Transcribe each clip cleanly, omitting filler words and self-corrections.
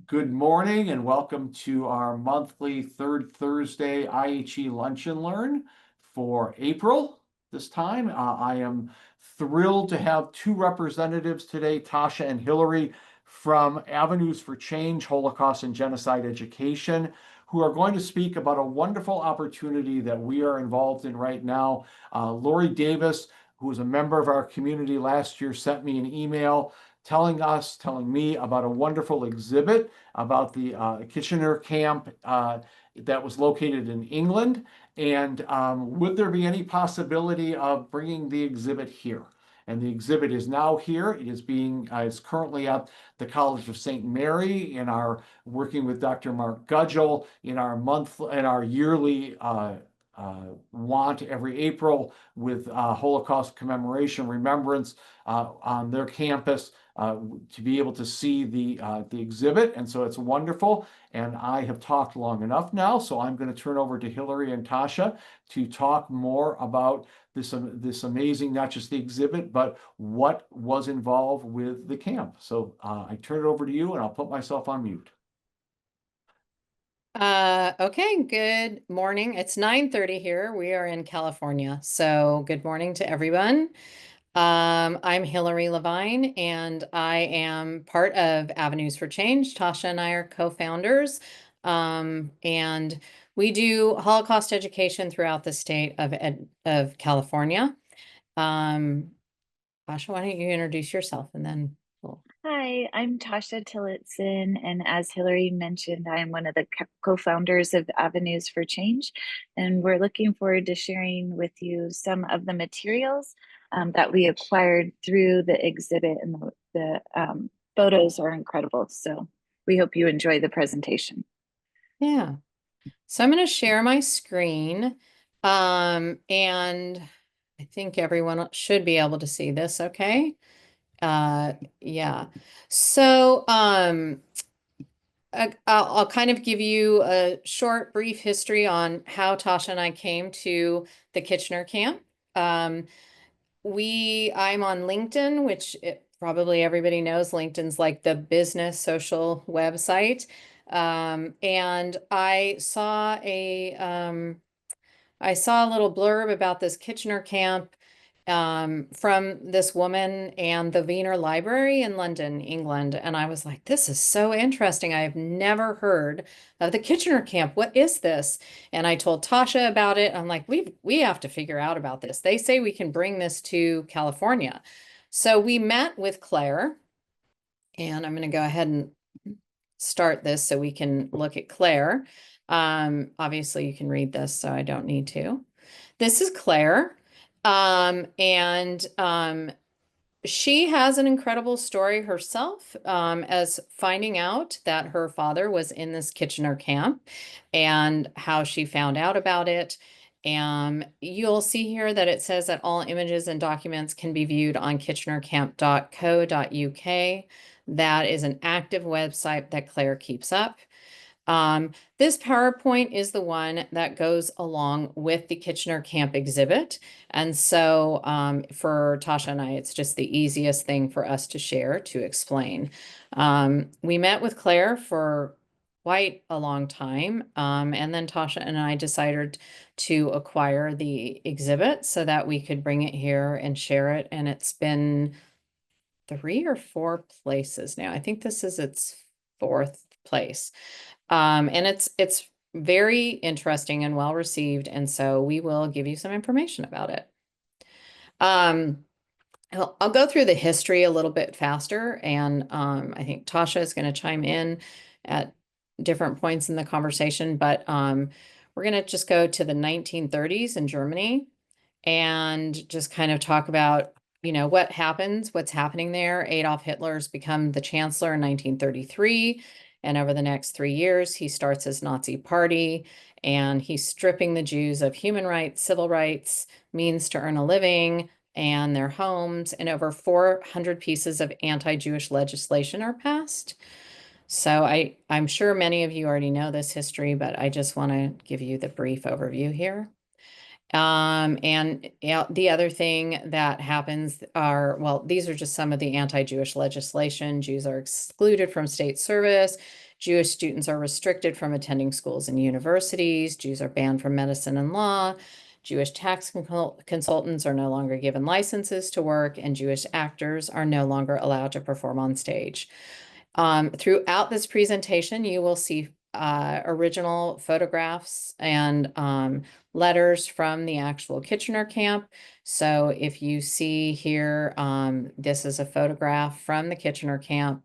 Good morning and welcome to our monthly third Thursday IHE Lunch and Learn for April this time. I am thrilled to have two representatives today, Tasha and Hillary from Avenues for Change, Holocaust and Genocide Education, who are going to speak about a wonderful opportunity that we are involved in right now. Lori Davis, who was a member of our community last year, sent me an email telling me about a wonderful exhibit about the Kitchener camp that was located in England. And would there be any possibility of bringing the exhibit here? And the exhibit is now here. It's currently at the College of St. Mary in our working with Dr. Mark Gudgel in our yearly want every April with Holocaust commemoration remembrance on their campus to be able to see the exhibit. And so it's wonderful. And I have talked long enough now, so I'm going to turn over to Hillary and Tasha to talk more about this amazing, not just the exhibit, but what was involved with the camp. So I turn it over to you, and I'll put myself on mute. Okay, good morning. It's 9:30 here. We are in California. So good morning to everyone. I'm Hillary Levine, and I am part of Avenues for Change. Tasha and I are co-founders, and we do Holocaust education throughout the state of California. Um, Tasha, why don't you introduce yourself and then we'll... Hi, I'm Tasha Tillotson, and as Hillary mentioned, I'm one of the co-founders of Avenues for Change, and we're looking forward to sharing with you some of the materials that we acquired through the exhibit, and the photos are incredible. So we hope you enjoy the presentation. Yeah. So I'm going to share my screen, and I think everyone should be able to see this, okay? Yeah. So, I'll kind of give you a short, brief history on how Tasha and I came to the Kitchener camp. Um, I'm on LinkedIn, which probably everybody knows. LinkedIn's like the business social website. And I saw a little blurb about this Kitchener camp from this woman and the Wiener Library in London, England. And I was like, this is so interesting. I have never heard of the Kitchener camp. What is this? And I told Tasha about it. I'm like, we have to figure out about this. They say we can bring this to California. So we met with Claire, and I'm going to go ahead and start this so we can look at Claire. Obviously you can read this, so I don't need to. This is Claire. And she has an incredible story herself, as finding out that her father was in this Kitchener camp and how she found out about it. You'll see here that it says that all images and documents can be viewed on kitchenercamp.co.uk. That is an active website that Claire keeps up. This PowerPoint is the one that goes along with the Kitchener Camp exhibit. And so for Tasha and I, it's just the easiest thing for us to share to explain. We met with Claire for quite a long time. And then Tasha and I decided to acquire the exhibit so that we could bring it here and share it. And it's been 3 or 4 places now. I think this is its fourth place. And it's very interesting and well received. And so we will give you some information about it. I'll go through the history a little bit faster, and I think Tasha is going to chime in at different points in the conversation, but we're going to just go to the 1930s in Germany and just kind of talk about, what's happening there. Adolf Hitler's become the chancellor in 1933, and over the next 3 years, he starts his Nazi party, and he's stripping the Jews of human rights, civil rights, means to earn a living, and their homes, and over 400 pieces of anti-Jewish legislation are passed. So I'm sure many of you already know this history, but I just want to give you the brief overview here. And the other thing that happens are, well, these are just some of the anti-Jewish legislation. Jews are excluded from state service. Jewish students are restricted from attending schools and universities. Jews are banned from medicine and law. Jewish tax consultants are no longer given licenses to work, and Jewish actors are no longer allowed to perform on stage. Throughout this presentation, you will see original photographs and letters from the actual Kitchener camp. So if you see here, this is a photograph from the Kitchener camp.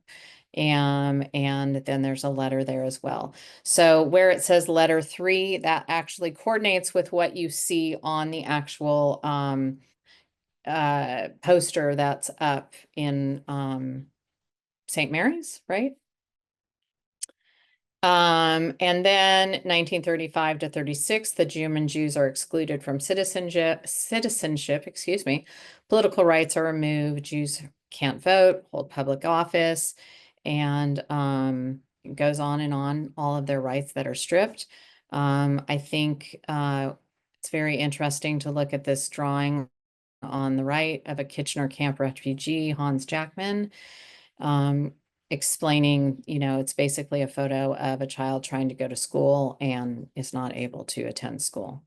And then there's a letter there as well. So where it says letter 3, that actually coordinates with what you see on the actual poster that's up in St. Mary's, right? And then 1935 to 36, the German Jews are excluded from citizenship, excuse me. Political rights are removed. Jews can't vote, hold public office, and it goes on and on, all of their rights that are stripped. I think it's very interesting to look at this drawing on the right of a Kitchener camp refugee, Hans Jackman. Explaining, it's basically a photo of a child trying to go to school and is not able to attend school.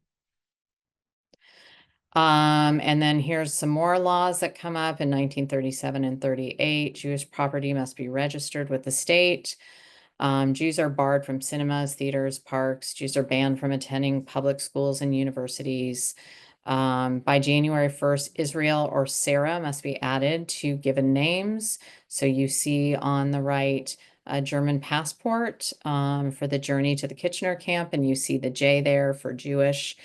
And then here's some more laws that come up in 1937 and 38. Jewish property must be registered with the state. Jews are barred from cinemas, theaters, parks. Jews are banned from attending public schools and universities. By January 1st, Israel or Sarah must be added to given names. So you see on the right a German passport for the journey to the Kitchener camp, and you see the J there for Jewish,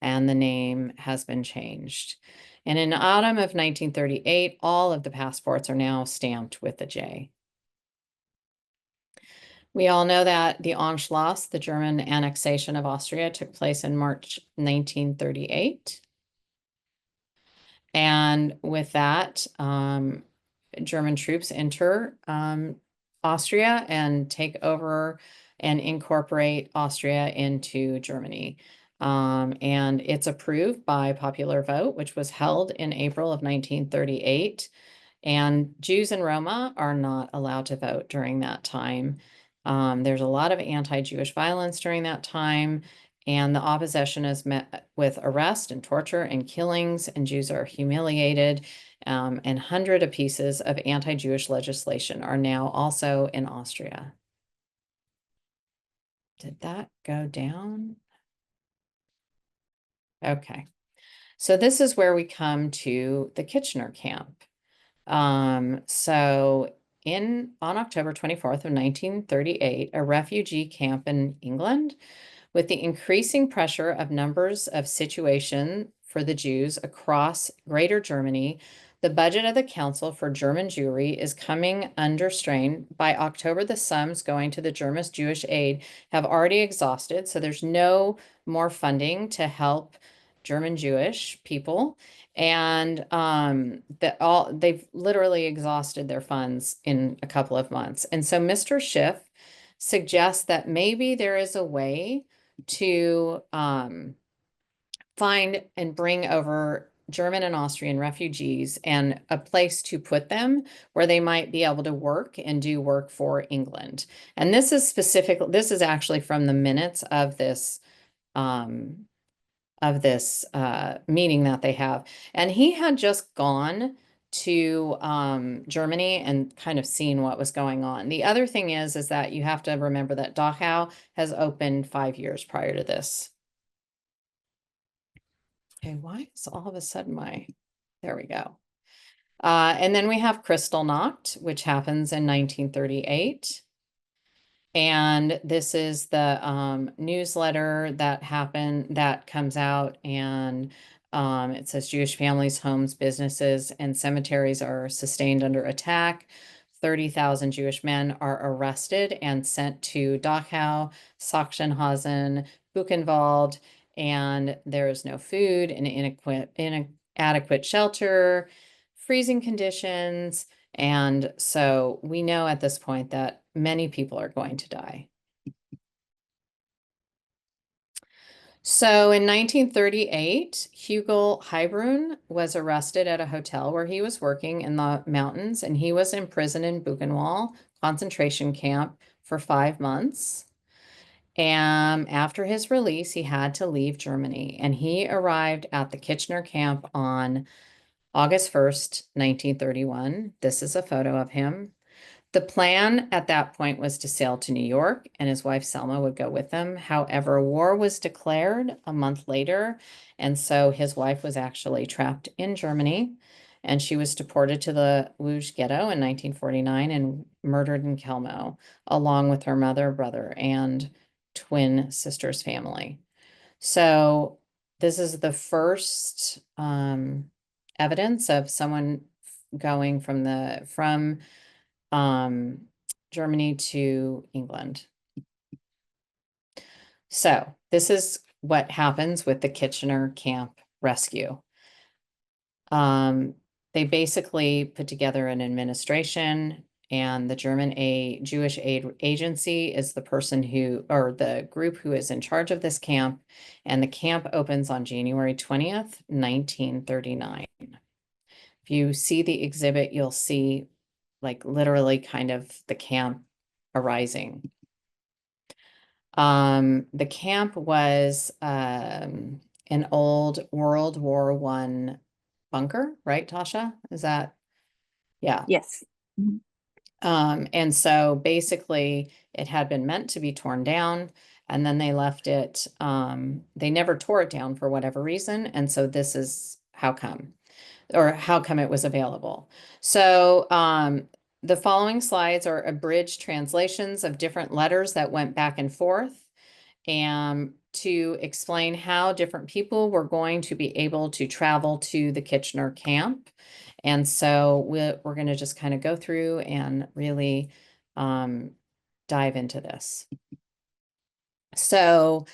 and the name has been changed. And in autumn of 1938, all of the passports are now stamped with the J. We all know that the Anschluss, the German annexation of Austria, took place in March 1938. And with that, German troops enter Austria and take over and incorporate Austria into Germany. And it's approved by popular vote, which was held in April of 1938. And Jews and Roma are not allowed to vote during that time. There's a lot of anti-Jewish violence during that time, and the opposition is met with arrest and torture and killings, and Jews are humiliated. And hundreds of pieces of anti-Jewish legislation are now also in Austria. Did that go down? Okay. So this is where we come to the Kitchener camp. So on October 24th of 1938, a refugee camp in England, with the increasing pressure of numbers of situation for the Jews across Greater Germany, the budget of the Council for German Jewry is coming under strain. By October, the sums going to the German Jewish aid have already exhausted, so there's no more funding to help German Jewish people. And they've literally exhausted their funds in a couple of months. And so Mr. Schiff suggests that maybe there is a way to find and bring over German and Austrian refugees and a place to put them where they might be able to work and do work for England. And this is this is actually from the minutes of this meeting that they have. And he had just gone to Germany and kind of seen what was going on. The other thing is that you have to remember that Dachau has opened 5 years prior to this. Okay, why is all of a sudden there we go. And then we have Kristallnacht, which happens in 1938. And this is the newsletter that comes out, and it says Jewish families, homes, businesses, and cemeteries are sustained under attack. 30,000 Jewish men are arrested and sent to Dachau, Sachsenhausen, Buchenwald, and there is no food and inadequate shelter, freezing conditions. And so we know at this point that many people are going to die. So in 1938, Hugo Heibrun was arrested at a hotel where he was working in the mountains, and he was imprisoned in Buchenwald concentration camp for 5 months. And after his release, he had to leave Germany, and he arrived at the Kitchener camp on August 1st, 1931. This is a photo of him. The plan at that point was to sail to New York, and his wife Selma would go with them. However, war was declared a month later, and so his wife was actually trapped in Germany, and she was deported to the Łódź ghetto in 1949 and murdered in Kelmo, along with her mother, brother, and twin sister's family. So this is the first evidence of someone going from Germany to England. So this is what happens with the Kitchener camp rescue. They basically put together an administration, and the Jewish Aid Agency is the person or the group who is in charge of this camp. And the camp opens on January 20th, 1939. If you see the exhibit, you'll see like literally kind of the camp arising. The camp was an old World War I bunker, right, Tasha? Is that? Yeah. Yes. Mhm. And so basically it had been meant to be torn down, and then they left it, they never tore it down for whatever reason. And so this is how come it was available. So the following slides are abridged translations of different letters that went back and forth, and to explain how different people were going to be able to travel to the Kitchener camp. And so we're going to just kind of go through and really dive into this. So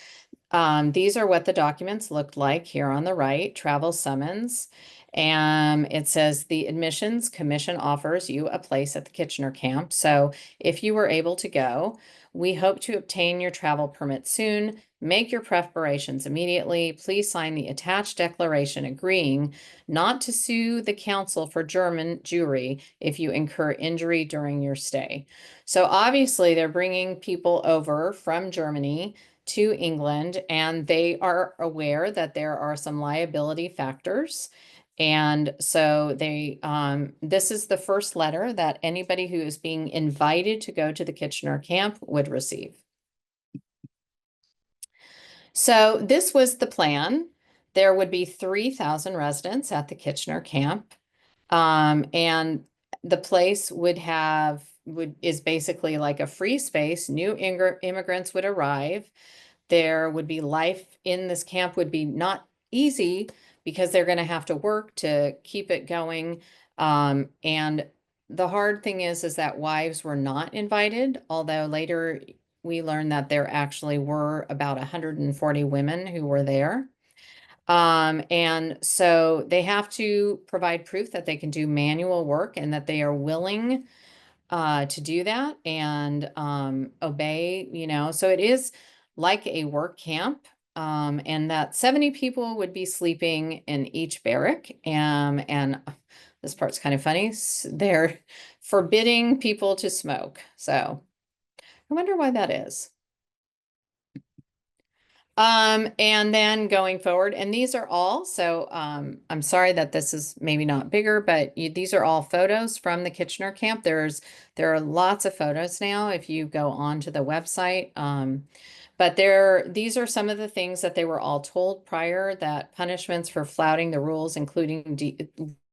these are what the documents looked like here on the right, travel summons. And it says the admissions commission offers you a place at the Kitchener camp. So if you were able to go, we hope to obtain your travel permit soon. Make your preparations immediately. Please sign the attached declaration agreeing not to sue the council for German Jewry if you incur injury during your stay. So obviously they're bringing people over from Germany to England, and they are aware that there are some liability factors. And so this is the first letter that anybody who is being invited to go to the Kitchener camp would receive. So this was the plan. There would be 3,000 residents at the Kitchener camp. And the place is basically like a free space. New immigrants would arrive. There would be life in this camp would be not easy because they're going to have to work to keep it going. And the hard thing is that wives were not invited, although later we learned that there actually were about 140 women who were there. And so they have to provide proof that they can do manual work and that they are willing to do that and obey, so it is like a work camp, and that 70 people would be sleeping in each barrack. And this part's kind of funny. They're forbidding people to smoke. So I wonder why that is. And then going forward, and these are all, so I'm sorry that this is maybe not bigger, but these are all photos from the Kitchener camp. There are lots of photos now if you go onto the website. But these are some of the things that they were all told prior, that punishments for flouting the rules,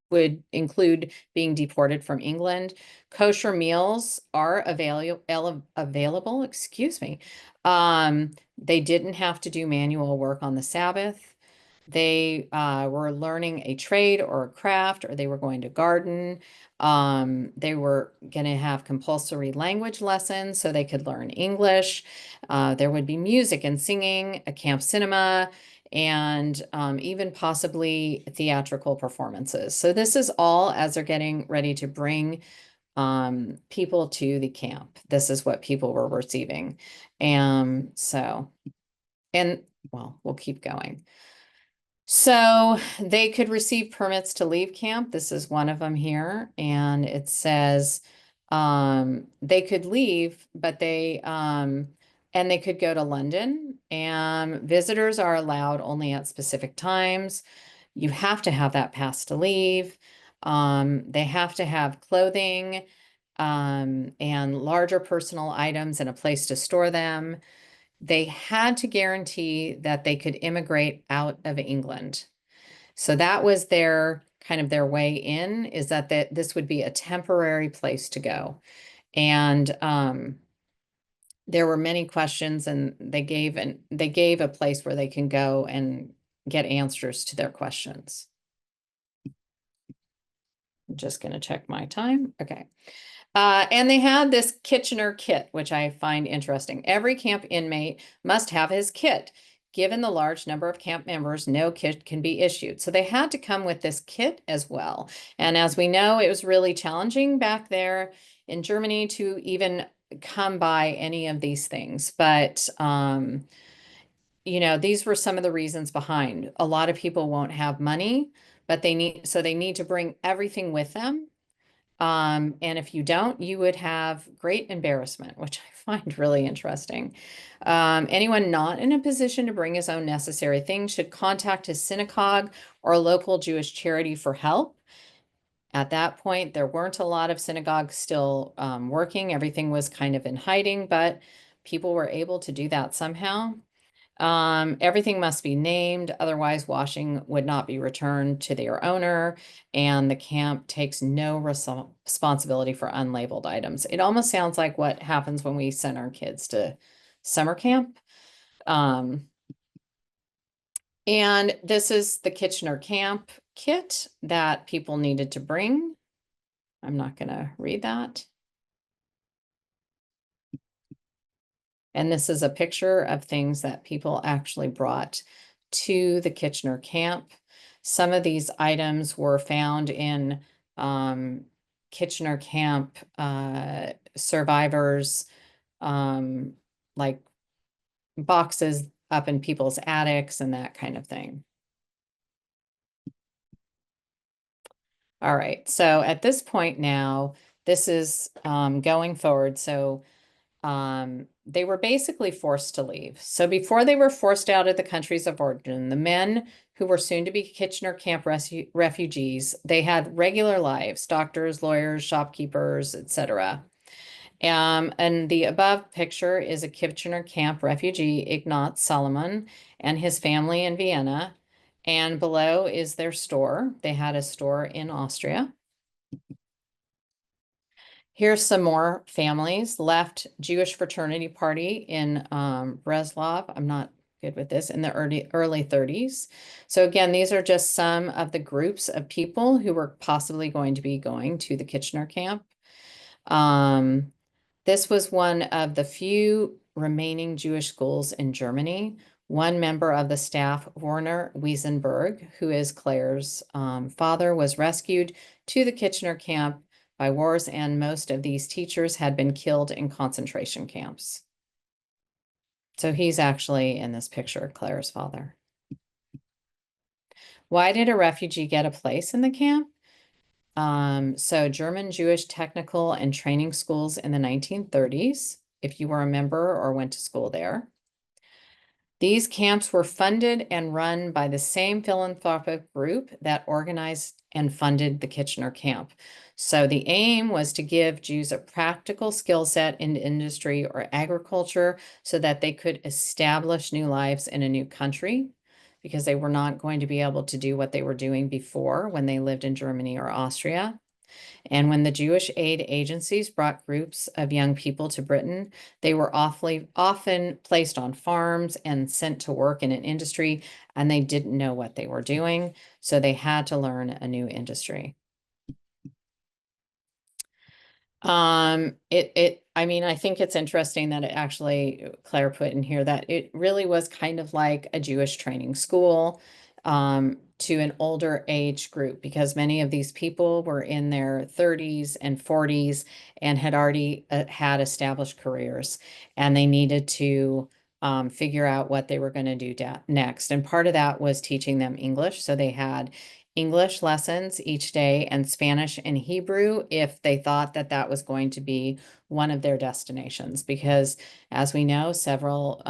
would include being deported from England. Kosher meals are available, excuse me. They didn't have to do manual work on the Sabbath. They were learning a trade or a craft, or they were going to garden. They were going to have compulsory language lessons so they could learn English. There would be music and singing, a camp cinema, and even possibly theatrical performances. So this is all as they're getting ready to bring people to the camp. This is what people were receiving. And well, we'll keep going. So they could receive permits to leave camp. This is one of them here. And it says they could leave, but and they could go to London, and visitors are allowed only at specific times. You have to have that pass to leave. They have to have clothing and larger personal items and a place to store them. They had to guarantee that they could immigrate out of England. So that was their kind of their way in, is that this would be a temporary place to go. And there were many questions, and they gave a place where they can go and get answers to their questions. I'm just going to check my time. Okay. And they had this Kitchener kit, which I find interesting. Every camp inmate must have his kit. Given the large number of camp members, no kit can be issued. So they had to come with this kit as well. And as we know, it was really challenging back there in Germany to even come by any of these things. But, you know, these were some of the reasons behind. A lot of people won't have money, but they need to bring everything with them. And if you don't, you would have great embarrassment, which I find really interesting. Anyone not in a position to bring his own necessary things should contact his synagogue or local Jewish charity for help. At that point, there weren't a lot of synagogues still working. Everything was kind of in hiding, but people were able to do that somehow. Everything must be named, otherwise washing would not be returned to their owner, and the camp takes no responsibility for unlabeled items. It almost sounds like what happens when we send our kids to summer camp. And this is the Kitchener camp kit that people needed to bring. I'm not going to read that. And this is a picture of things that people actually brought to the Kitchener camp. Some of these items were found in Kitchener camp survivors, like boxes up in people's attics and that kind of thing. All right, so at this point now, this is going forward. So they were basically forced to leave. So before they were forced out of the countries of origin, the men who were soon to be Kitchener camp refugees, they had regular lives, doctors, lawyers, shopkeepers, etc. And the above picture is a Kitchener camp refugee, Ignaz Solomon, and his family in Vienna. And below is their store. They had a store in Austria. Here's some more families. Left Jewish fraternity party in Breslov. I'm not good with this, in the early 30s. So again, these are just some of the groups of people who were possibly going to be going to the Kitchener camp. This was one of the few remaining Jewish schools in Germany. One member of the staff, Werner Wiesenberg, who is Claire's father, was rescued to the Kitchener camp by wars, and most of these teachers had been killed in concentration camps. So he's actually in this picture, Claire's father. Why did a refugee get a place in the camp? So German Jewish technical and training schools in the 1930s, if you were a member or went to school there. These camps were funded and run by the same philanthropic group that organized and funded the Kitchener camp. So the aim was to give Jews a practical skill set in industry or agriculture so that they could establish new lives in a new country, because they were not going to be able to do what they were doing before when they lived in Germany or Austria. And when the Jewish aid agencies brought groups of young people to Britain, they were often placed on farms and sent to work in an industry, and they didn't know what they were doing, so they had to learn a new industry. I mean, I think it's interesting that it actually, Claire put in here that it really was kind of like a Jewish training school to an older age group, because many of these people were in their 30s and 40s and had already had established careers, and they needed to figure out what they were going to do next. And part of that was teaching them English. So they had English lessons each day and Spanish and Hebrew if they thought that that was going to be one of their destinations. Because as we know, several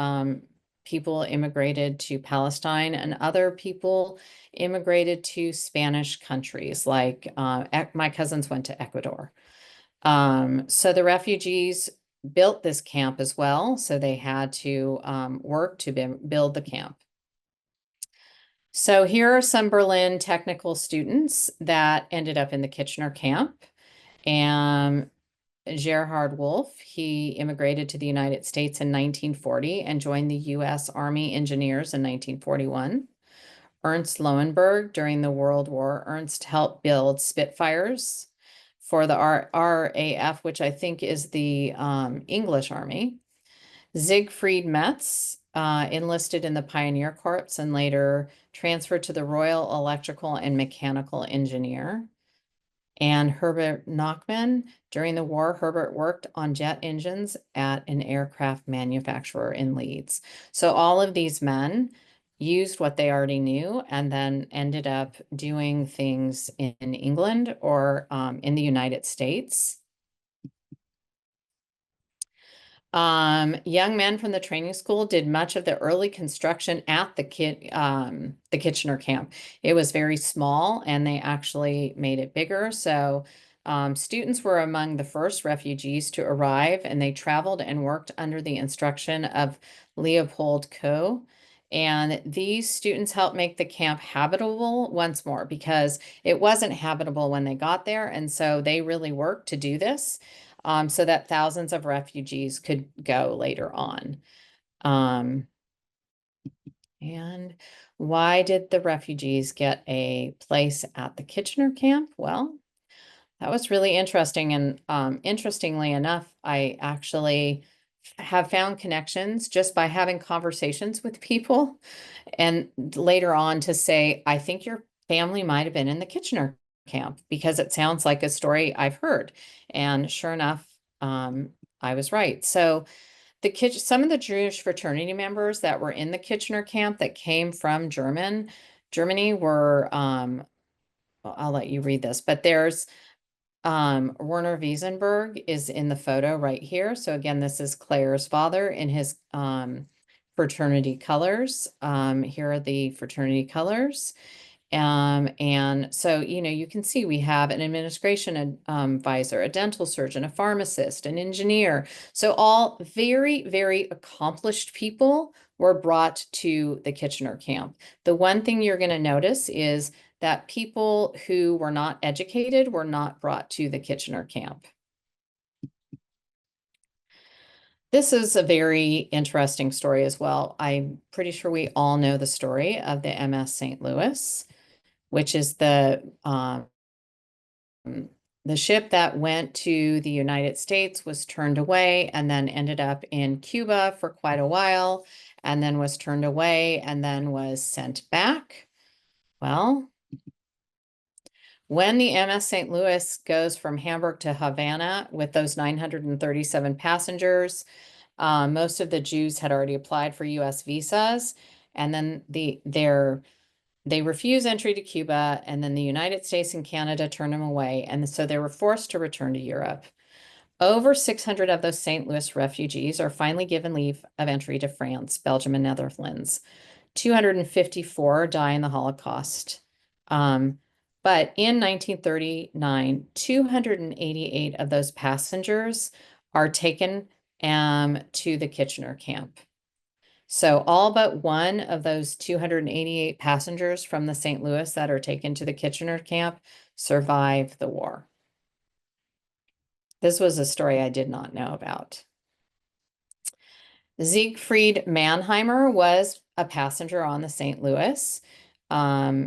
people immigrated to Palestine and other people immigrated to Spanish countries, like my cousins went to Ecuador. So the refugees built this camp as well. So they had to work to build the camp. So here are some Berlin technical students that ended up in the Kitchener camp. And Gerhard Wolf, he immigrated to the United States in 1940 and joined the U.S. Army Engineers in 1941. Ernst Lowenberg, during the World War, Ernst helped build Spitfires for the RAF, which I think is the English Army. Siegfried Metz enlisted in the Pioneer Corps and later transferred to the Royal Electrical and Mechanical Engineer. And Herbert Nachman, during the war, Herbert worked on jet engines at an aircraft manufacturer in Leeds. So all of these men used what they already knew and then ended up doing things in England or in the United States. Young men from the training school did much of the early construction at the Kitchener camp. It was very small and they actually made it bigger. So students were among the first refugees to arrive, and they traveled and worked under the instruction of Leopold Koh. And these students helped make the camp habitable once more, because it wasn't habitable when they got there. And so they really worked to do this. So that thousands of refugees could go later on. And why did the refugees get a place at the Kitchener camp? Well, that was really interesting. And interestingly enough, I actually have found connections just by having conversations with people. And later on to say, I think your family might have been in the Kitchener camp, because it sounds like a story I've heard. And sure enough, I was right. So some of the Jewish fraternity members that were in the Kitchener camp that came from Germany were, I'll let you read this, but there's Werner Wiesenberg is in the photo right here. So again, this is Claire's father in his fraternity colors. Here are the fraternity colors. And so, you can see we have an administration advisor, a dental surgeon, a pharmacist, an engineer. So all very, very accomplished people were brought to the Kitchener camp. The one thing you're going to notice is that people who were not educated were not brought to the Kitchener camp. This is a very interesting story as well. I'm pretty sure we all know the story of the MS St. Louis, which is the ship that went to the United States, was turned away and then ended up in Cuba for quite a while, and then was turned away and then was sent back. Well, when the MS St. Louis goes from Hamburg to Havana with those 937 passengers, most of the Jews had already applied for US visas, and then they refuse entry to Cuba, and then the United States and Canada turn them away, and so they were forced to return to Europe. Over 600 of those St. Louis refugees are finally given leave of entry to France, Belgium, and Netherlands. 254 die in the Holocaust. But in 1939, 288 of those passengers are taken to the Kitchener camp. So all but one of those 288 passengers from the St. Louis that are taken to the Kitchener camp survive the war. This was a story I did not know about. Siegfried Mannheimer was a passenger on the St. Louis.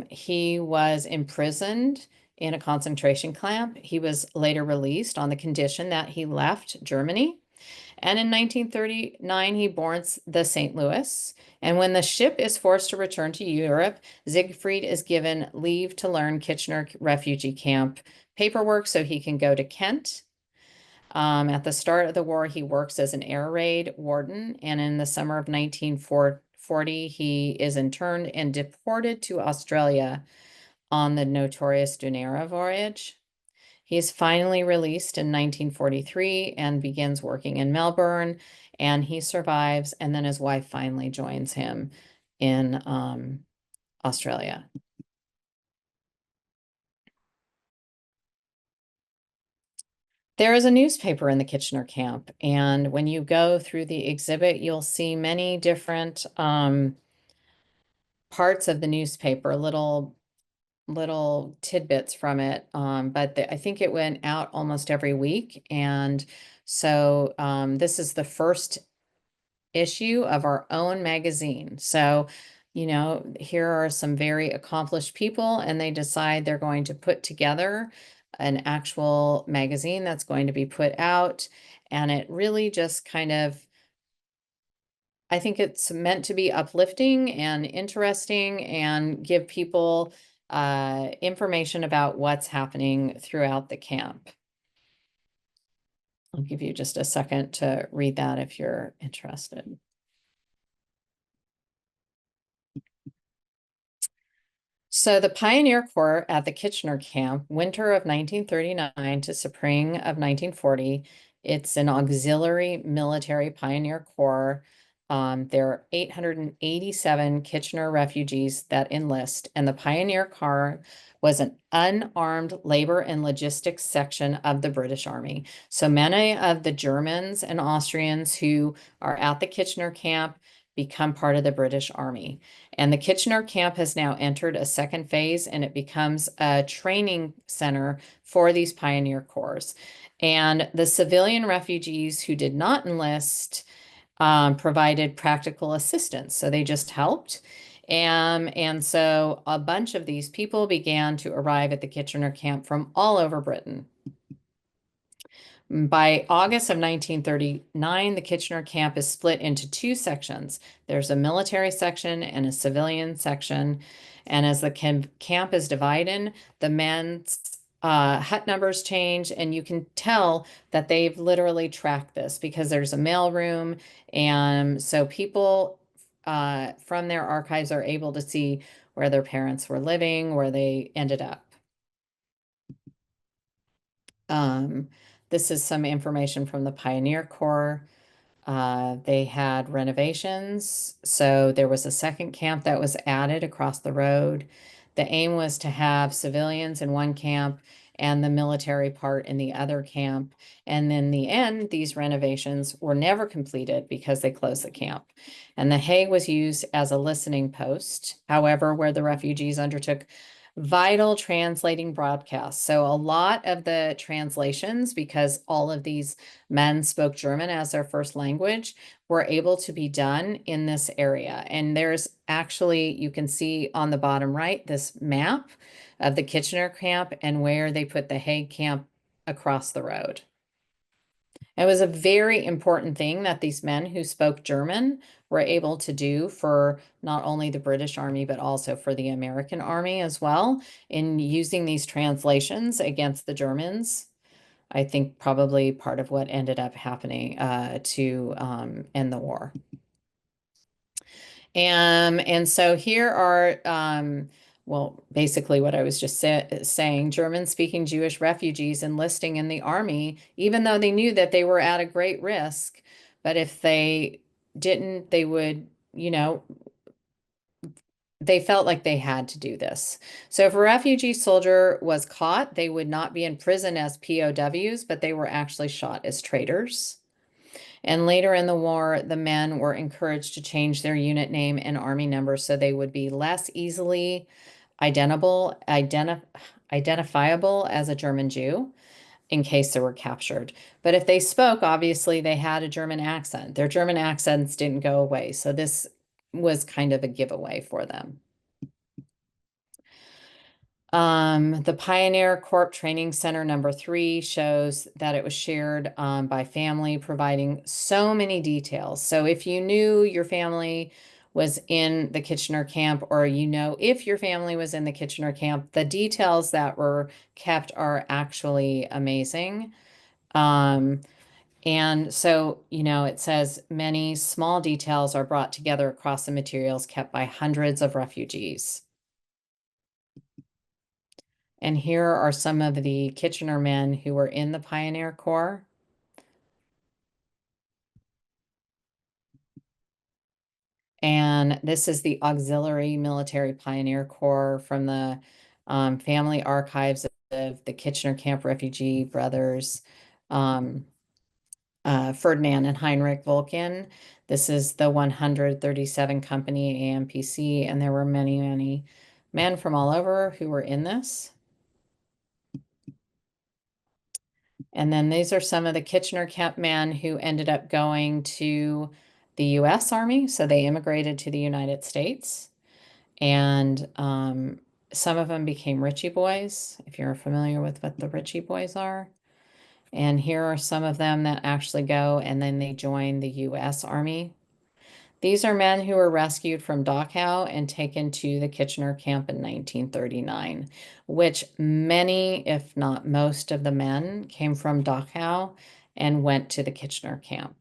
He was imprisoned in a concentration camp. He was later released on the condition that he left Germany. And in 1939, he boards the St. Louis. And when the ship is forced to return to Europe, Siegfried is given leave to learn Kitchener refugee camp paperwork so he can go to Kent. At the start of the war, he works as an air raid warden, and in the summer of 1940, he is interned and deported to Australia on the notorious Dunera voyage. He's finally released in 1943 and begins working in Melbourne, and he survives, and then his wife finally joins him in Australia. There is a newspaper in the Kitchener camp, and when you go through the exhibit, you'll see many different parts of the newspaper, little tidbits from it. But I think it went out almost every week, and so this is the first issue of our own magazine. So, here are some very accomplished people, and they decide they're going to put together an actual magazine that's going to be put out. And it really just kind of, I think it's meant to be uplifting and interesting and give people information about what's happening throughout the camp. I'll give you just a second to read that if you're interested. So the Pioneer Corps at the Kitchener camp, winter of 1939 to spring of 1940, it's an auxiliary military pioneer corps. There are 887 Kitchener refugees that enlist, and the Pioneer Corps was an unarmed labor and logistics section of the British Army. So many of the Germans and Austrians who are at the Kitchener camp become part of the British Army. And the Kitchener camp has now entered a second phase, and it becomes a training center for these pioneer corps. And the civilian refugees who did not enlist provided practical assistance. So they just helped. And so a bunch of these people began to arrive at the Kitchener camp from all over Britain. By August of 1939, the Kitchener camp is split into two sections. There's a military section and a civilian section. And as the camp is divided, the men's hut numbers change, and you can tell that they've literally tracked this because there's a mail room. And so people from their archives are able to see where their parents were living, where they ended up. This is some information from the Pioneer Corps. They had renovations. So there was a second camp that was added across the road. The aim was to have civilians in one camp and the military part in the other camp. And in the end, these renovations were never completed because they closed the camp. And the Hague was used as a listening post, however, where the refugees undertook vital translating broadcasts. So a lot of the translations, because all of these men spoke German as their first language, were able to be done in this area. And there's actually, you can see on the bottom right, this map of the Kitchener camp and where they put the Hague camp across the road. It was a very important thing that these men who spoke German were able to do for not only the British Army, but also for the American Army as well, in using these translations against the Germans. I think probably part of what ended up happening to end the war. And so here are, well, basically what I was just saying, German-speaking Jewish refugees enlisting in the army, even though they knew that they were at a great risk. But if they didn't, they would, they felt like they had to do this. So if a refugee soldier was caught, they would not be in prison as POWs, but they were actually shot as traitors. And later in the war, the men were encouraged to change their unit name and army number so they would be less easily identifiable as a German Jew in case they were captured. But if they spoke, obviously they had a German accent. Their German accents didn't go away. So this was kind of a giveaway for them. The Pioneer Corps Training Center #3 shows that it was shared by family, providing so many details. So if you knew your family was in the Kitchener camp, or if your family was in the Kitchener camp, the details that were kept are actually amazing. And so, it says many small details are brought together across the materials kept by hundreds of refugees. And here are some of the Kitchener men who were in the Pioneer Corps. And this is the Auxiliary Military Pioneer Corps from the family archives of the Kitchener Camp refugee brothers, Ferdinand and Heinrich Vulcan. This is the 137 Company AMPC, and there were many, many men from all over who were in this. And then these are some of the Kitchener Camp men who ended up going to the U.S. Army. So they immigrated to the United States. And some of them became Ritchie boys, if you're familiar with what the Ritchie boys are. And here are some of them that actually go and then they join the U.S. Army. These are men who were rescued from Dachau and taken to the Kitchener camp in 1939, which many, if not most of the men came from Dachau and went to the Kitchener camp.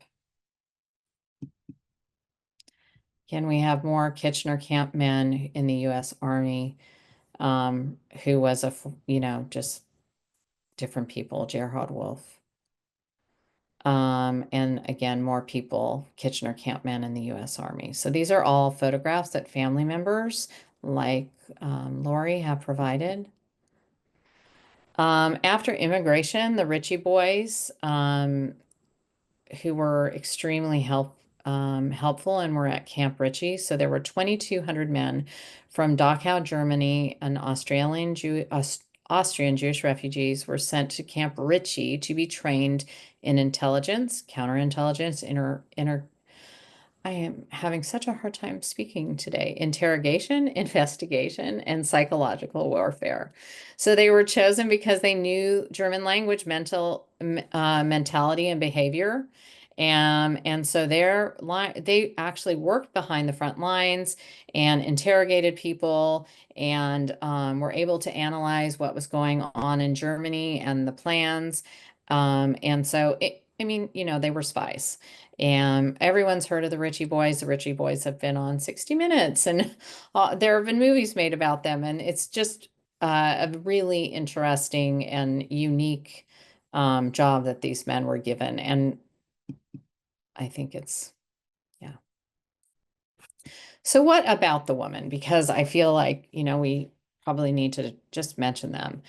Again, we have more Kitchener camp men in the U.S. Army who was just different people, Gerhard Wolf. And again, more people, Kitchener campmen in the U.S. Army. So these are all photographs that family members like Lori have provided. After immigration, the Ritchie boys, who were extremely helpful and were at Camp Ritchie. So there were 2,200 men from Dachau, Germany, and Austrian Jewish refugees were sent to Camp Ritchie to be trained in intelligence, counterintelligence, I am having such a hard time speaking today. Interrogation, investigation, and psychological warfare. So they were chosen because they knew German language, mentality, and behavior. And so they actually worked behind the front lines and interrogated people and were able to analyze what was going on in Germany and the plans. And so, they were spies. And everyone's heard of the Ritchie Boys. The Ritchie Boys have been on 60 Minutes, and there have been movies made about them. And it's just a really interesting and unique job that these men were given. And I think yeah. So what about the woman? Because I feel like, we probably need to just mention them.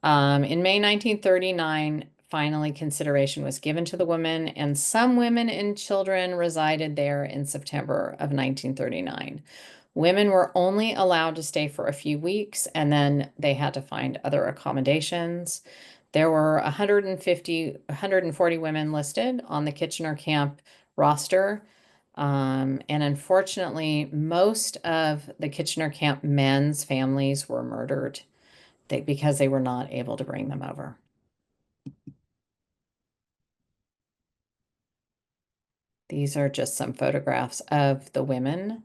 In May 1939, finally consideration was given to the women, and some women and children resided there in September of 1939. Women were only allowed to stay for a few weeks, and then they had to find other accommodations. There were 140 women listed on the Kitchener camp roster. And unfortunately, most of the Kitchener camp men's families were murdered because they were not able to bring them over. These are just some photographs of the women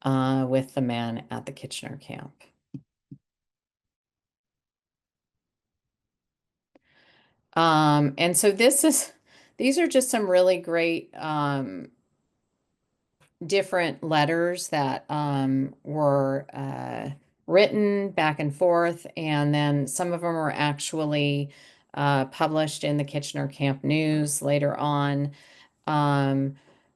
with the men at the Kitchener camp. And so these are just some really great different letters that were written back and forth, and then some of them were actually published in the Kitchener Camp News later on.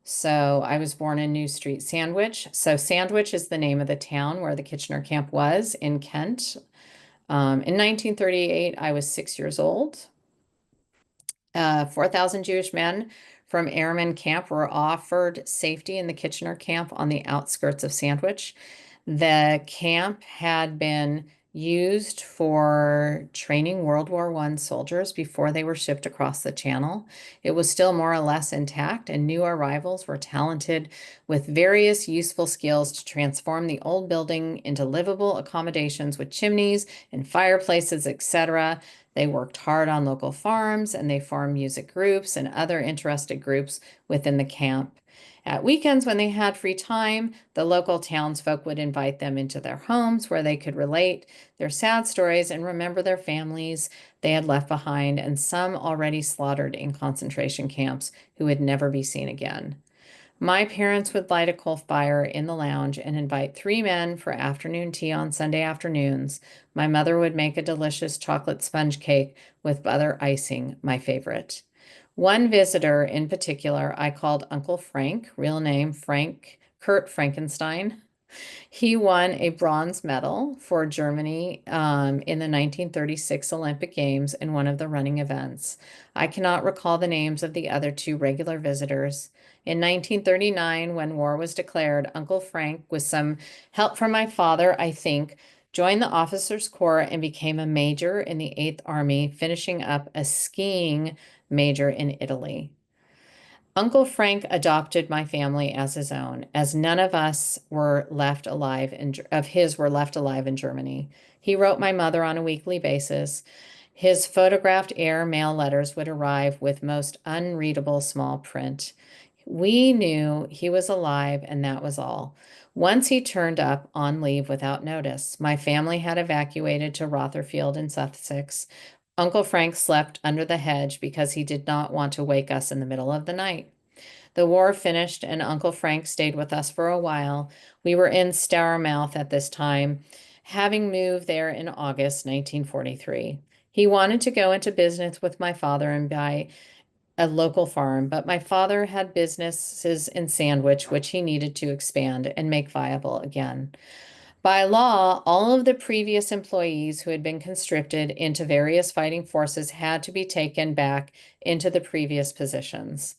So I was born in New Street, Sandwich. So Sandwich is the name of the town where the Kitchener Camp was in Kent. In 1938, I was 6 years old. 4,000 Jewish men from Airman Camp were offered safety in the Kitchener Camp on the outskirts of Sandwich. The camp had been used for training World War I soldiers before they were shipped across the channel. It was still more or less intact, and new arrivals were talented with various useful skills to transform the old building into livable accommodations with chimneys and fireplaces, etc. They worked hard on local farms, and they formed music groups and other interested groups within the camp. At weekends, when they had free time, the local townsfolk would invite them into their homes where they could relate their sad stories and remember their families they had left behind, and some already slaughtered in concentration camps who would never be seen again. My parents would light a coal fire in the lounge and invite 3 men for afternoon tea on Sunday afternoons. My mother would make a delicious chocolate sponge cake with butter icing, my favorite. One visitor in particular I called Uncle Frank, real name Frank Kurt Frankenstein. He won a bronze medal for Germany in the 1936 Olympic Games in one of the running events. I cannot recall the names of the other 2 regular visitors. In 1939, when war was declared, Uncle Frank, with some help from my father, I think, joined the officers' corps and became a major in the 8th Army, finishing up a skiing major in Italy. Uncle Frank adopted my family as his own, as none of us were left alive were left alive in Germany. He wrote my mother on a weekly basis. His photographed air mail letters would arrive with most unreadable small print. We knew he was alive, and that was all. Once he turned up on leave without notice. My family had evacuated to Rotherfield in Sussex. Uncle Frank slept under the hedge because he did not want to wake us in the middle of the night. The war finished, and Uncle Frank stayed with us for a while. We were in Stourmouth at this time, having moved there in August 1943. He wanted to go into business with my father and buy a local farm, but my father had businesses in Sandwich, which he needed to expand and make viable again. By law, all of the previous employees who had been conscripted into various fighting forces had to be taken back into the previous positions.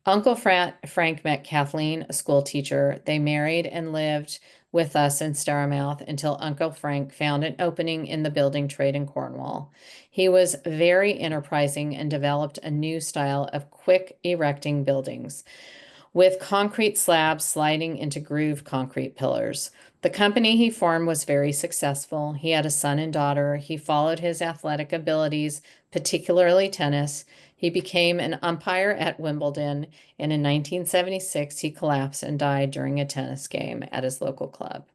Uncle Frank met Kathleen, a school teacher. They married and lived with us in Stourmouth until Uncle Frank found an opening in the building trade in Cornwall. He was very enterprising and developed a new style of quick erecting buildings, with concrete slabs sliding into grooved concrete pillars. The company he formed was very successful. He had a son and daughter. He followed his athletic abilities, particularly tennis. He became an umpire at Wimbledon, and in 1976, he collapsed and died during a tennis game at his local club.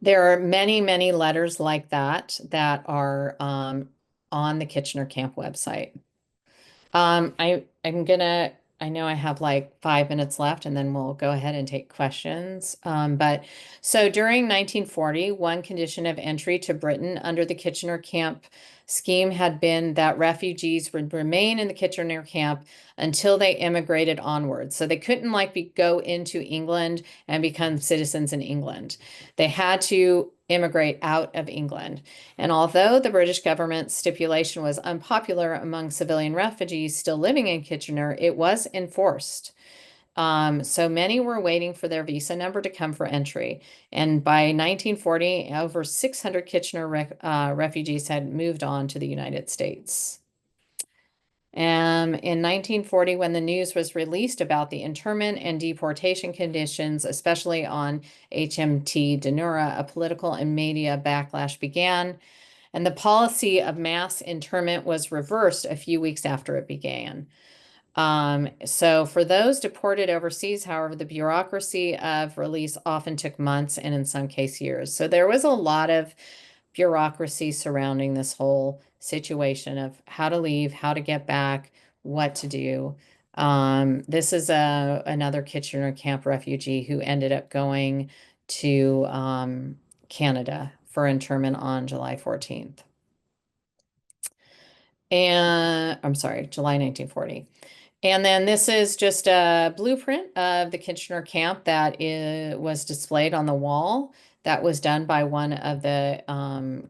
There are many, many letters like that that are on the Kitchener Camp website. I know I have like 5 minutes left and then we'll go ahead and take questions. But so during 1940, one condition of entry to Britain under the Kitchener Camp scheme had been that refugees would remain in the Kitchener Camp until they immigrated onwards. So they couldn't go into England and become citizens in England. They had to immigrate out of England. And although the British government stipulation was unpopular among civilian refugees still living in Kitchener, it was enforced. So many were waiting for their visa number to come for entry. And by 1940, over 600 Kitchener refugees had moved on to the United States. In 1940, when the news was released about the internment and deportation conditions, especially on HMT Denura, a political and media backlash began, and the policy of mass internment was reversed a few weeks after it began. So for those deported overseas, however, the bureaucracy of release often took months and in some cases years. So there was a lot of bureaucracy surrounding this whole situation of how to leave, how to get back, what to do. This is another Kitchener Camp refugee who ended up going to Canada for internment on July 14th. And I'm sorry, July 1940. And then this is just a blueprint of the Kitchener Camp that was displayed on the wall. That was done by one of the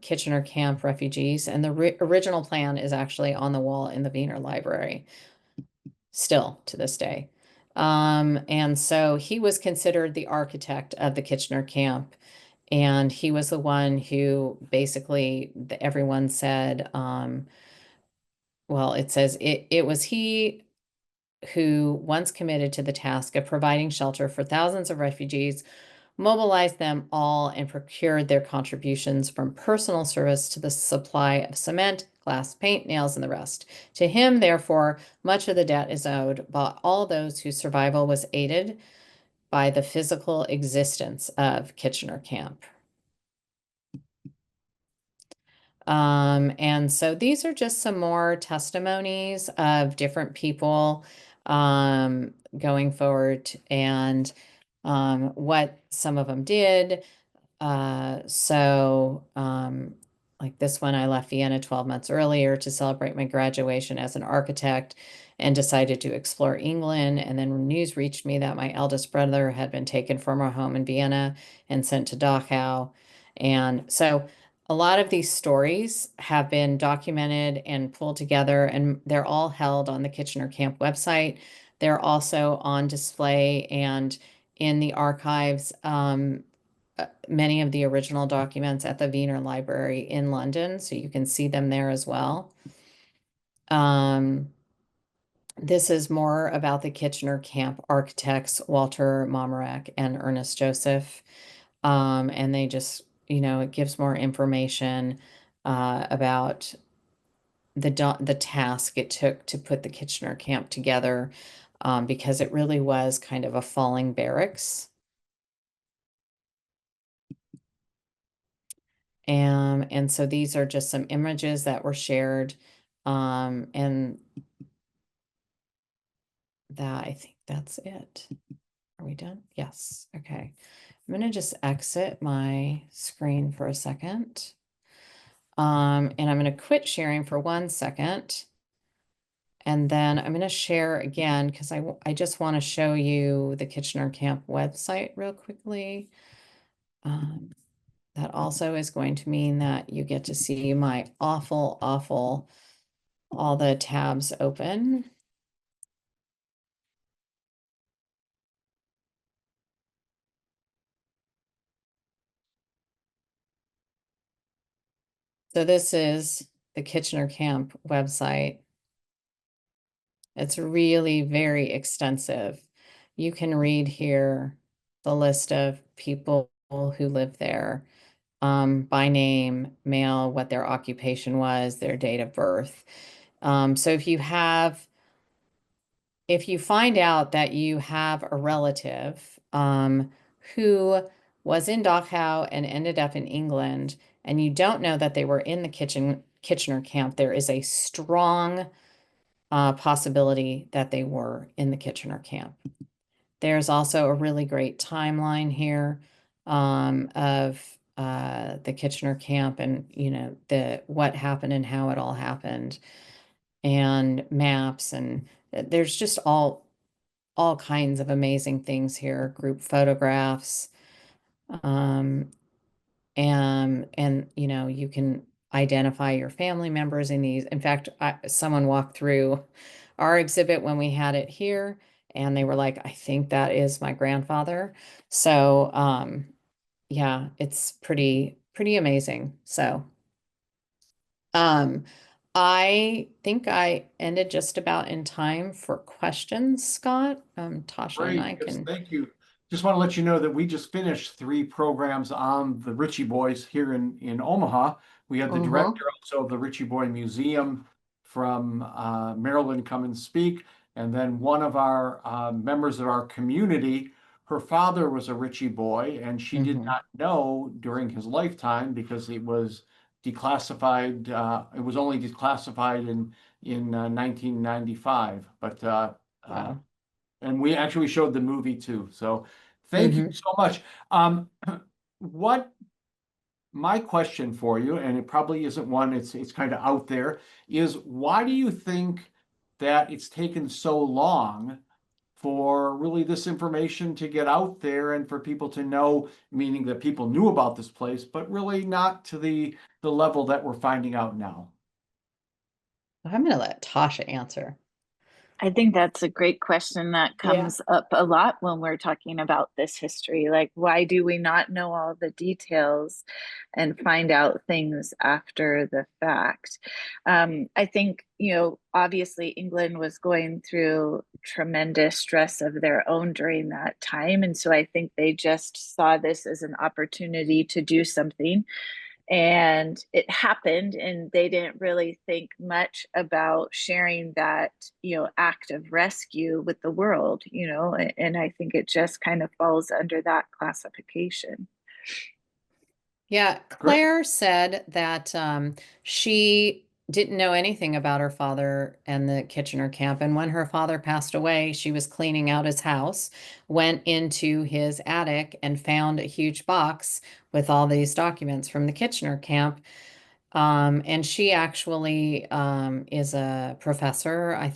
Kitchener Camp refugees. And the original plan is actually on the wall in the Wiener Library, still to this day. And so he was considered the architect of the Kitchener Camp. And he was the one who basically, everyone said, well, it says it was he who once committed to the task of providing shelter for thousands of refugees, mobilized them all, and procured their contributions from personal service to the supply of cement, glass, paint, nails, and the rest. To him, therefore, much of the debt is owed by all those whose survival was aided by the physical existence of Kitchener Camp. And so these are just some more testimonies of different people going forward and what some of them did. Like this one, I left Vienna 12 months earlier to celebrate my graduation as an architect and decided to explore England. And then news reached me that my eldest brother had been taken from our home in Vienna and sent to Dachau. And so a lot of these stories have been documented and pulled together, and they're all held on the Kitchener Camp website. They're also on display and in the archives. Many of the original documents at the Wiener Library in London, so you can see them there as well. This is more about the Kitchener Camp architects, Walter Mamarek and Ernest Joseph. And they just, it gives more information about the task it took to put the Kitchener Camp together, because it really was kind of a falling barracks. And so these are just some images that were shared. And I think that's it. Are we done? Yes. Okay. I'm going to just exit my screen for a second. And I'm going to quit sharing for 1 second. And then I'm going to share again because I just want to show you the Kitchener Camp website real quickly. That also is going to mean that you get to see my awful, all the tabs open. So this is the Kitchener Camp website. It's really very extensive. You can read here the list of people who live there, by name, male, what their occupation was, their date of birth. So if you find out that you have a relative who was in Dachau and ended up in England, and you don't know that they were in the Kitchener Camp, there is a strong possibility that they were in the Kitchener Camp. There's also a really great timeline here of the Kitchener Camp and what happened and how it all happened, and maps, and there's just all kinds of amazing things here, group photographs, um, and you can identify your family members in these. In fact, someone walked through our exhibit when we had it here, and they were like, I think that is my grandfather. So yeah, it's pretty amazing. So I think I ended just about in time for questions, Scott. Tasha and Great, I yes, can. thank you. Just want to let you know that we just finished 3 programs on the Ritchie Boys here in Omaha. We had the director also of the Ritchie Boy Museum from Maryland come and speak. And then one of our members of our community, her father was a Ritchie Boy, and she did not know during his lifetime because it was declassified. It was only declassified in 1995. But Wow. and we actually showed the movie too. So thank you Mm-hmm. so much. What my question for you, and it probably isn't one, it's kind of out there, is why do you think that it's taken so long for really this information to get out there and for people to know, meaning that people knew about this place, but really not to the level that we're finding out now? I'm going to let Tasha answer. I think that's a great question that Yeah. comes up a lot when we're talking about this history. Like, why do we not know all the details and find out things after the fact? I think, obviously England was going through tremendous stress of their own during that time. And so I think they just saw this as an opportunity to do something And it happened, and they didn't really think much about sharing that, act of rescue with the world, and I think it just kind of falls under that classification. Yeah, Great. Claire said that she didn't know anything about her father and the Kitchener camp. And when her father passed away, she was cleaning out his house, went into his attic, and found a huge box with all these documents from the Kitchener camp. And she actually is a professor. I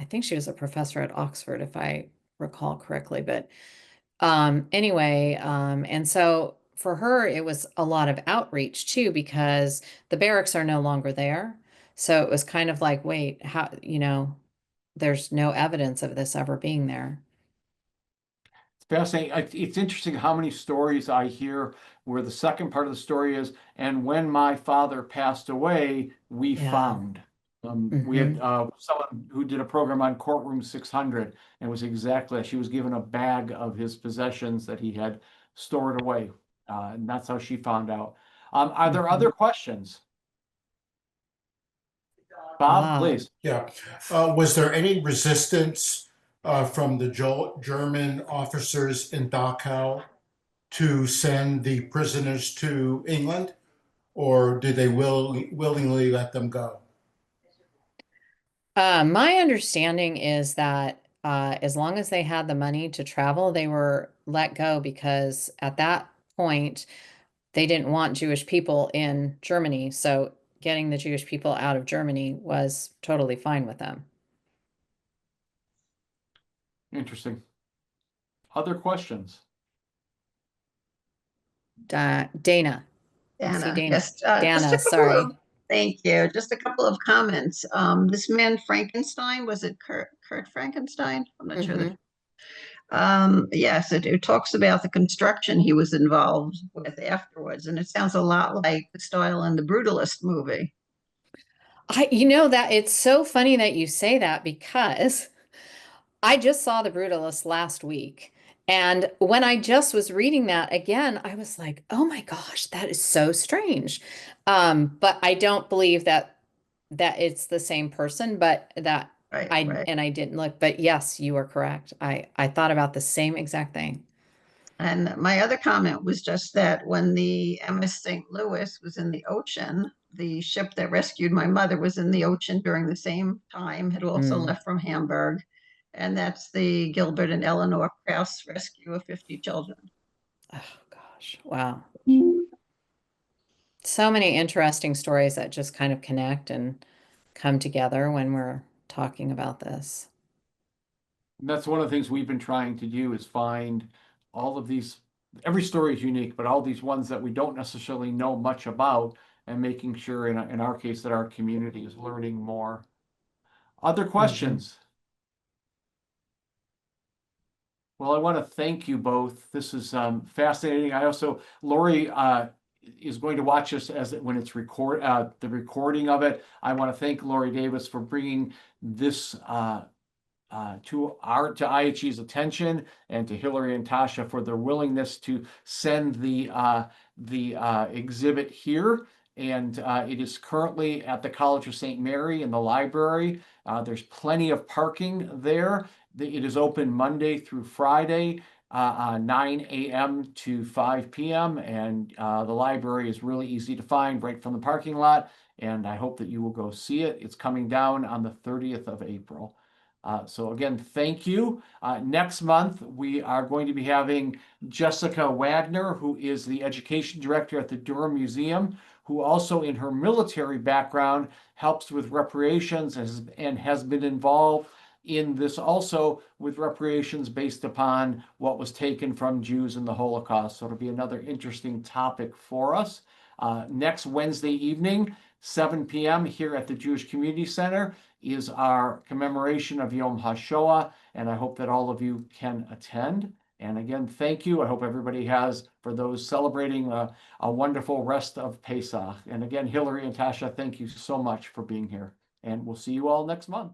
think she was a professor at Oxford, if I recall correctly. But anyway, and so for her, it was a lot of outreach too, because the barracks are no longer there. So it was kind of like, wait, how, there's no evidence of this ever being there. It's fascinating. It's interesting how many stories I hear where the second part of the story is, and when my father passed away, we Yeah. found. We had Hmm. someone who did a program on Courtroom 600, and it was exactly, she was given a bag of his possessions that he had stored away. And that's how she found out. Are there Hmm. other questions? Bob, Bob. please. Yeah. Was there any resistance from the German officers in Dachau to send the prisoners to England, or did they willingly let them go? My understanding is that as long as they had the money to travel, they were let go because at that point, they didn't want Jewish people in Germany. So getting the Jewish people out of Germany was totally fine with them. Interesting. Other questions? Dana. I see Dana, Dana. yes, just a Dana, couple of, sorry. thank you. Just a couple of comments. This man Frankenstein, was it Kurt Frankenstein? I'm not sure Hmm. that. Yes, it talks about the construction he was involved with afterwards, and it sounds a lot like the style in the Brutalist movie. That it's so funny that you say that because I just saw The Brutalist last week. And when I just was reading that again, I was like, oh my gosh, that is so strange. But I don't believe that it's the same person, but that Right, I right. and I didn't look, but yes, you are correct. I thought about the same exact thing. And my other comment was just that when the MS St. Louis was in the ocean, the ship that rescued my mother was in the ocean during the same time, had also Mm. left from Hamburg. And that's the Gilbert and Eleanor Krauss rescue of 50 children. Oh gosh. Wow. So many interesting stories that just kind of connect and come together when we're talking about this. And that's one of the things we've been trying to do is find all of these, every story is unique, but all these ones that we don't necessarily know much about and making sure in our case that our community is learning more. Other Hmm. questions? Well, I want to thank you both. This is fascinating. I also, Lori is going to watch us as when it's the recording of it. I want to thank Lori Davis for bringing this to IHE's attention, and to Hillary and Tasha for their willingness to send the exhibit here. And it is currently at the College of St. Mary in the library. There's plenty of parking there. It is open Monday through Friday, 9 a.m. to 5 p.m. And the library is really easy to find right from the parking lot. And I hope that you will go see it. It's coming down on the 30th of April. So again, thank you. Next month, we are going to be having Jessica Wagner, who is the education director at the Durham Museum, who also in her military background helps with reparations and has been involved in this also with reparations based upon what was taken from Jews in the Holocaust. So it'll be another interesting topic for us. Next Wednesday evening, 7 p.m. here at the Jewish Community Center is our commemoration of Yom HaShoah, and I hope that all of you can attend. And again, thank you. I hope everybody has, for those celebrating a wonderful rest of Pesach. And again, Hillary and Tasha, thank you so much for being here. And we'll see you all next month.